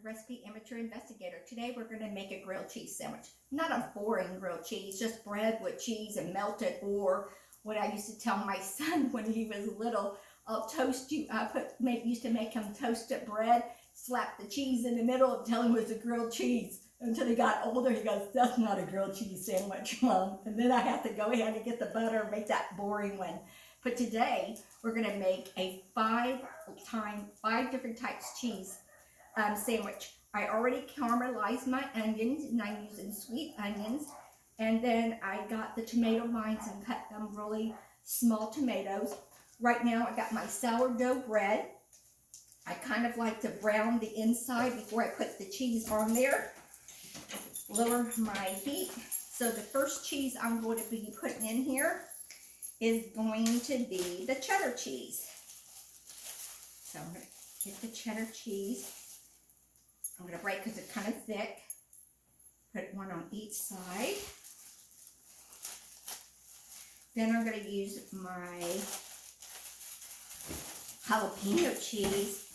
Recipe Amateur Investigator. Today we're going to make a grilled cheese sandwich. Not a boring grilled cheese, just bread with cheese and melted, or what I used to tell my son when he was little, I'll toast you. Used to make him toasted bread, slap the cheese in the middle and tell him it was a grilled cheese. Until he got older, he goes, "That's not a grilled cheese sandwich, Mom." And then I have to go ahead and get the butter and make that boring one. But today we're going to make a five different types cheese sandwich. I already caramelized my onions, and I'm using sweet onions. And then I got the tomato lines and cut them really small tomatoes. Right now I got my sourdough bread. I kind of like to brown the inside before I put the cheese on there. Lower my heat. So the first cheese I'm going to be putting in here is going to be the cheddar cheese. So I'm going to get the cheddar cheese. I'm going to break because it's kind of thick. Put one on each side. Then I'm going to use my jalapeno cheese.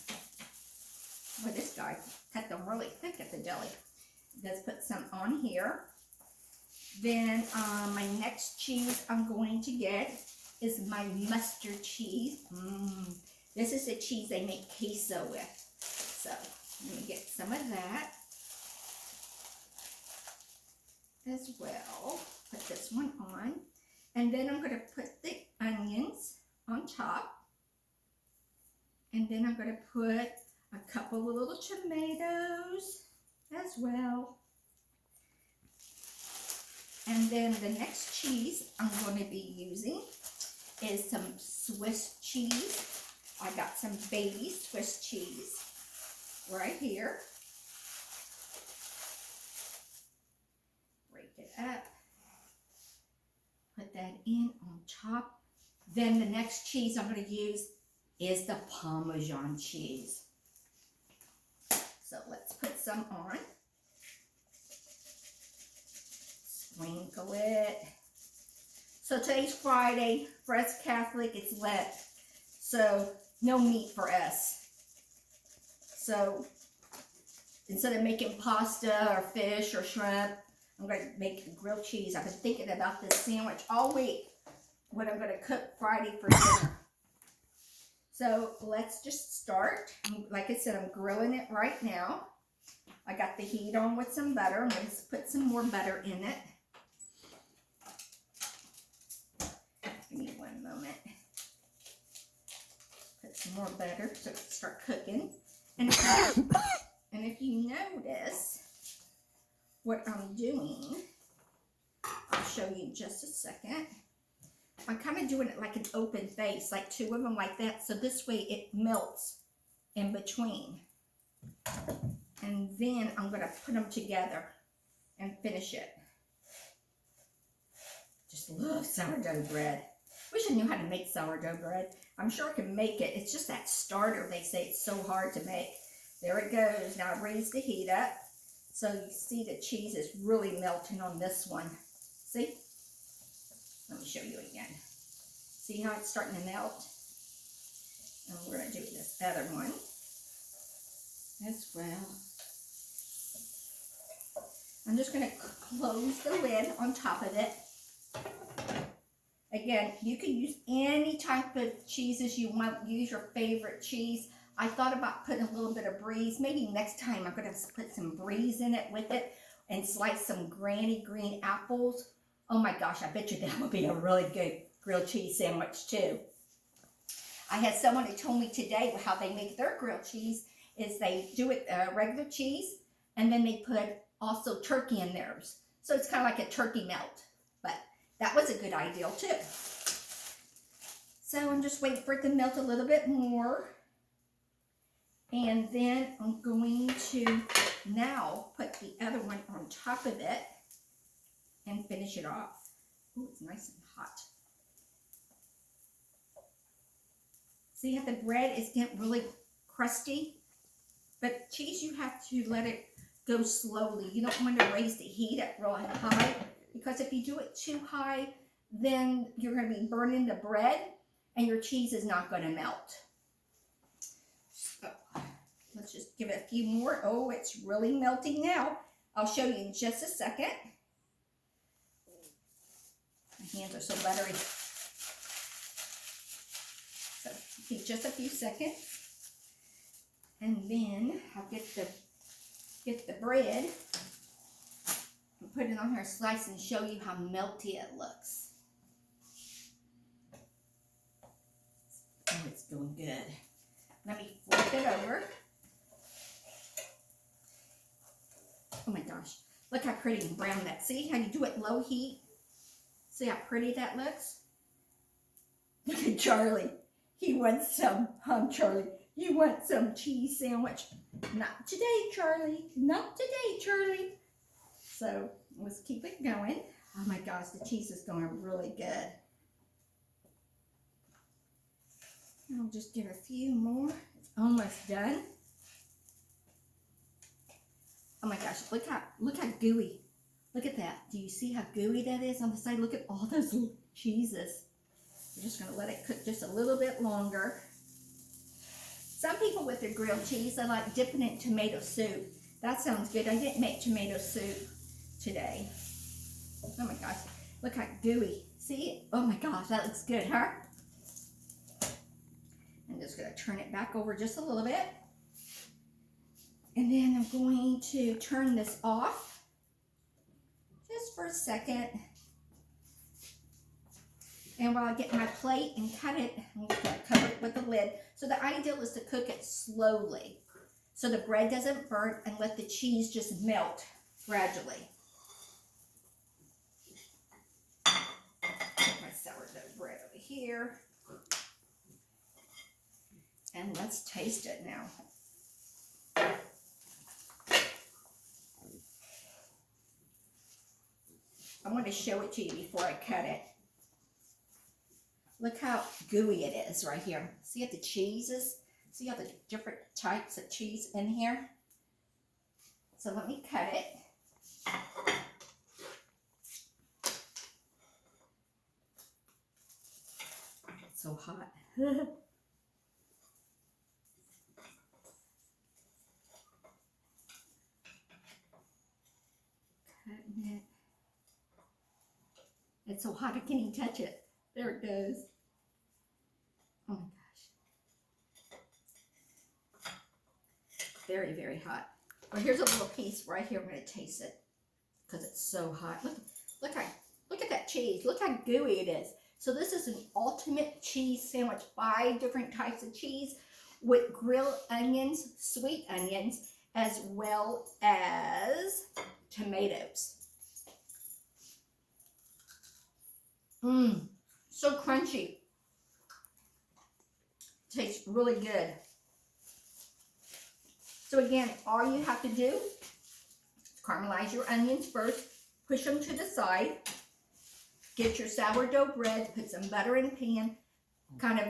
Boy, this guy cut them really thick at the deli. Let's put some on here. Then my next cheese I'm going to get is my mustard cheese. This is the cheese they make queso with. So I'm going to get some of that as well. Put this one on. And then I'm going to put the onions on top. And then I'm going to put a couple of little tomatoes as well. And then the next cheese I'm going to be using is some Swiss cheese. I got some baby Swiss cheese right here. Break it up. Put that in on top. Then the next cheese I'm going to use is the Parmesan cheese. So let's put some on. Sprinkle it. So today's Friday. For us Catholic, it's Lent. So no meat for us. So instead of making pasta or fish or shrimp, I'm going to make grilled cheese. I've been thinking about this sandwich all week, what I'm going to cook Friday for dinner. So let's just start. Like I said, I'm grilling it right now. I got the heat on with some butter. I'm going to put some more butter in it. Give me one moment. Put some more butter so it can start cooking. And if you notice what I'm doing, I'll show you in just a second. I'm kind of doing it like an open face, like two of them like that, so this way it melts in between. And then I'm going to put them together and finish it. Just love sourdough bread. Wish I knew how to make sourdough bread. I'm sure I can make it. It's just that starter, they say it's so hard to make. There it goes. Now I've raised the heat up. So you see the cheese is really melting on this one. See? Let me show you again. See how it's starting to melt? And we're going to do this other one as well. I'm just going to close the lid on top of it. Again, you can use any type of cheeses you want. Use your favorite cheese. I thought about putting a little bit of brie. Maybe next time I'm going to put some brie in it with it and slice some granny green apples. Oh my gosh, I bet you that would be a really good grilled cheese sandwich too. I had someone who told me today how they make their grilled cheese is they do it regular cheese and then they put also turkey in theirs. So it's kind of like a turkey melt, but that was a good idea too. So I'm just waiting for it to melt a little bit more. And then I'm going to now put the other one on top of it and finish it off. Oh, it's nice and hot. See how the bread is getting really crusty? But cheese, you have to let it go slowly. You don't want to raise the heat up real high, because if you do it too high, then you're going to be burning the bread and your cheese is not going to melt. So Let's just give it a few more. Oh, it's really melting now. I'll show you in just a second. My hands are so buttery. So just a few seconds. And then I'll get the bread and put it on her slice and show you how melty it looks. Oh, it's doing good. Let me flip it over. Oh my gosh, look how pretty and brown that. See how you do it low heat? See how pretty that looks? Look at Charlie. He wants some, Charlie? You want some cheese sandwich? Not today, Charlie. Not today, Charlie. So let's keep it going. Oh my gosh, the cheese is going really good. I'll just give a few more. It's almost done. Oh my gosh, look how gooey. Look at that. Do you see how gooey that is on the side? Look at all those little cheeses. We're just going to let it cook just a little bit longer. Some people with their grilled cheese, they like dipping it in tomato soup. That sounds good. I didn't make tomato soup today. Oh my gosh, look how gooey. See? Oh my gosh, that looks good, huh? I'm just going to turn it back over just a little bit. And then I'm going to turn this off just for a second. And while I get my plate and cut it, I'm just going to cover it with a lid. So the ideal is to cook it slowly so the bread doesn't burn, and let the cheese just melt gradually. Put my sourdough bread over here. And let's taste it now. I want to show it to you before I cut it. Look how gooey it is right here. See how the cheese is? See all the different types of cheese in here? So let me cut it. It's so hot. Cutting it. It's so hot I can't even touch it. There it goes. Oh my gosh. Very, very hot. Well, here's a little piece right here. I'm going to taste it because it's so hot. Look at that cheese. Look how gooey it is. So this is an ultimate cheese sandwich. 5 different types of cheese with grilled onions, sweet onions, as well as tomatoes. Mmm. So crunchy. Tastes really good. So again, all you have to do is caramelize your onions first, push them to the side, get your sourdough bread, put some butter in the pan, kind of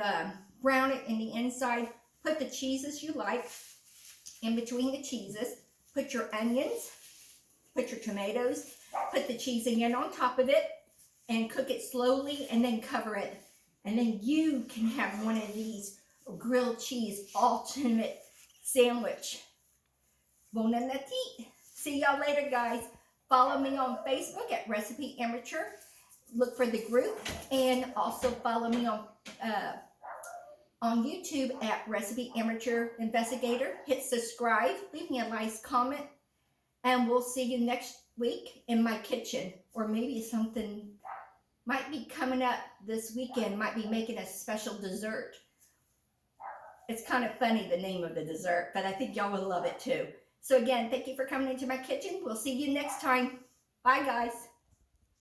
brown it in the inside, put the cheeses you like in between the cheeses, put your onions, put your tomatoes, put the cheese again on top of it, and cook it slowly, and then cover it. And then you can have one of these grilled cheese ultimate sandwich. Bon appetit. See y'all later, guys. Follow me on Facebook at Recipe Amateur. Look for the group, and also follow me on YouTube at Recipe Amateur Investigator. Hit subscribe, leave me a nice comment, and we'll see you next week in my kitchen, or maybe something might be coming up this weekend. Might be making a special dessert. It's kind of funny, the name of the dessert, but I think y'all will love it too. So again, thank you for coming into my kitchen. We'll see you next time. Bye, guys.